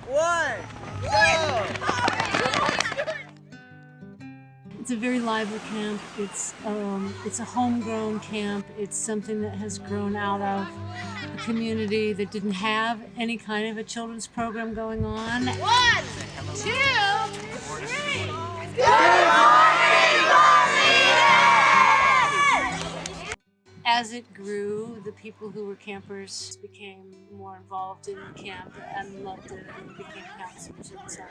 one, go! It's a very lively camp. It's a homegrown camp. It's something that has grown out of a community that didn't have any kind of a children's program going on. 1, 2, 3. As it grew, the people who were campers became more involved in the camp and loved it and became counselors and so on.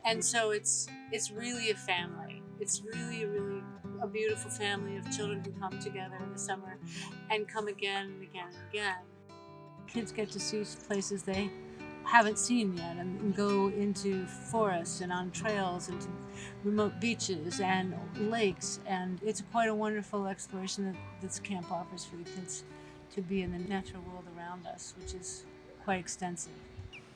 And so it's really a family. It's really a beautiful family of children who come together in the summer and come again and again and again. Kids get to see places they haven't seen yet and go into forests and on trails and to remote beaches and lakes, and it's quite a wonderful exploration that this camp offers for the kids to be in the natural world around us, which is quite extensive.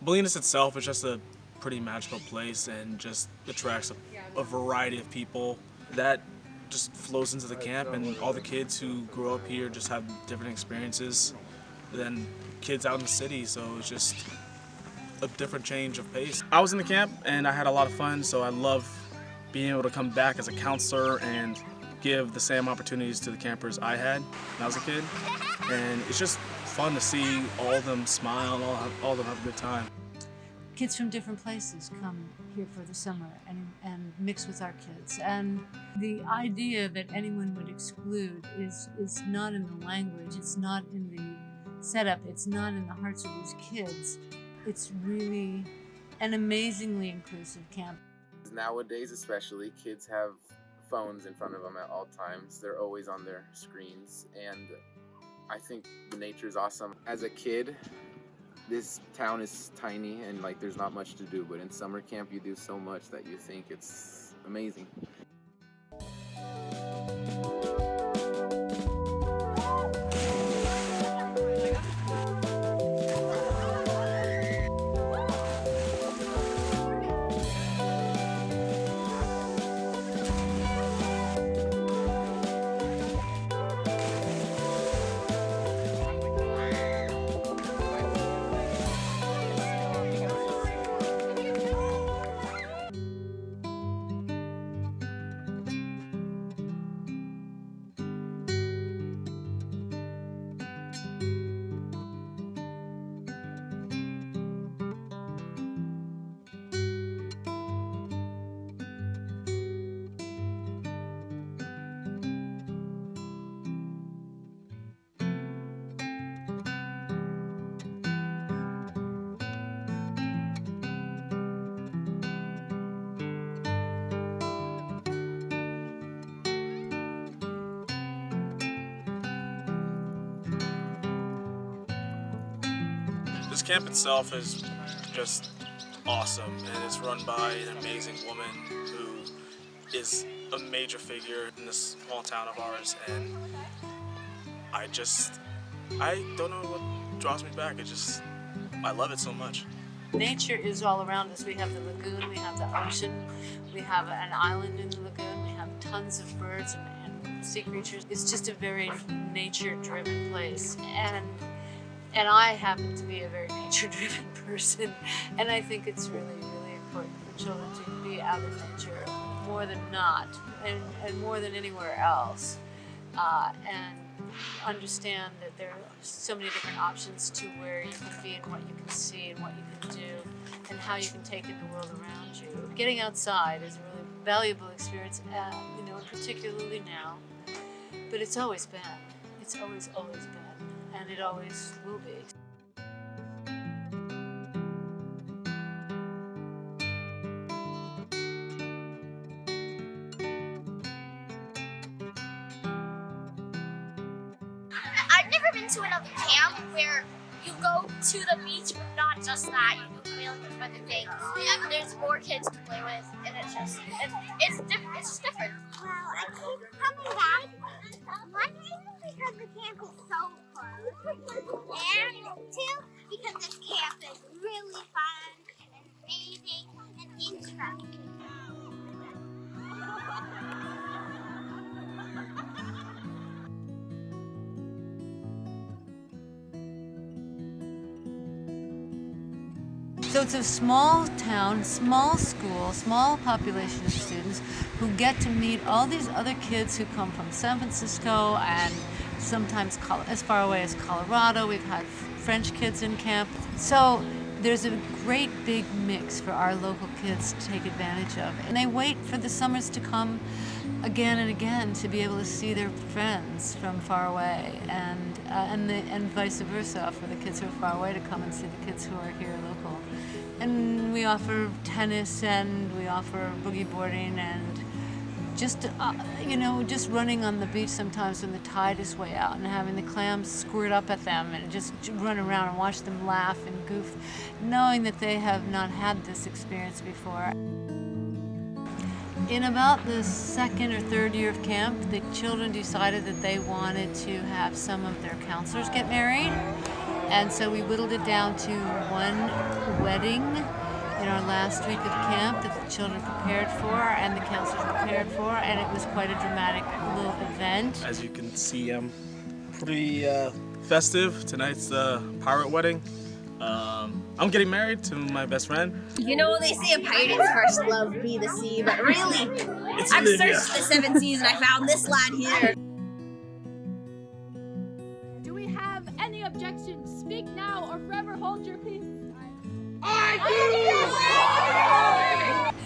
Bolinas itself is just a pretty magical place and just attracts a variety of people that just flows into the camp, and all the kids who grow up here just have different experiences than kids out in the city, so it's just a different change of pace. I was in the camp and I had a lot of fun, so I love being able to come back as a counselor and give the same opportunities to the campers I had when I was a kid. And it's just fun to see all of them smile and all of them have a good time. Kids from different places come here for the summer and mix with our kids. And the idea that anyone would exclude is not in the language, it's not in the setup, it's not in the hearts of these kids. It's really an amazingly inclusive camp. Nowadays especially, kids have phones in front of them at all times. They're always on their screens, and I think the nature is awesome. As a kid, this town is tiny and like there's not much to do, but in summer camp you do so much that you think it's amazing. This camp itself is just awesome, and it's run by an amazing woman who is a major figure in this small town of ours, and I don't know what draws me back. I love it so much. Nature is all around us. We have the lagoon, we have the ocean, we have an island in the lagoon, we have tons of birds and sea creatures. It's just a very nature-driven place. And I happen to be a very nature-driven person, and I think it's really important for children to be out in nature more than not, and more than anywhere else, and understand that there are so many different options to where you can be and what you can see and what you can do and how you can take in the world around you. Getting outside is a really valuable experience, particularly now, but it's always been. It's always been. And it always will be. I've never been to another camp where you go to the beach, but not just that. You do really fun things. There's more kids to play with, and it's just different. It's just different. Well, I keep coming back. One thing because the camp is so fun, and two because this camp is really fun and amazing and interesting. So it's a small town, small school, small population of students who get to meet all these other kids who come from San Francisco and sometimes as far away as Colorado. We've had French kids in camp. So there's a great big mix for our local kids to take advantage of. And they wait for the summers to come again and again to be able to see their friends from far away, and vice versa, for the kids who are far away to come and see the kids who are here local. And we offer tennis, and we offer boogie boarding, and just just running on the beach sometimes when the tide is way out and having the clams squirt up at them and just run around and watch them laugh and goof, knowing that they have not had this experience before. In about the second or third year of camp, the children decided that they wanted to have some of their counselors get married. And so we whittled it down to one wedding in our last week of camp that the children prepared for and the counselors prepared for, and it was quite a dramatic little event. As you can see, I'm pretty festive. Tonight's the pirate wedding. I'm getting married to my best friend. You know, they say a pirate's first love be the sea, but really, I've searched the 7 seas and I found this lad here. Do we have any objections? Speak now or forever hold your peace.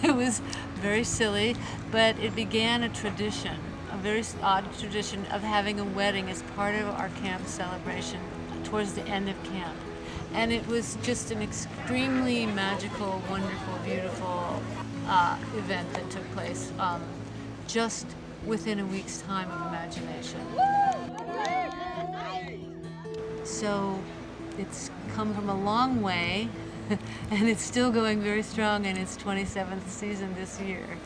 It was very silly, but it began a tradition, a very odd tradition of having a wedding as part of our camp celebration towards the end of camp. And it was just an extremely magical, wonderful, beautiful event that took place just within a week's time of imagination. So it's come from a long way, and it's still going very strong in its 27th season this year.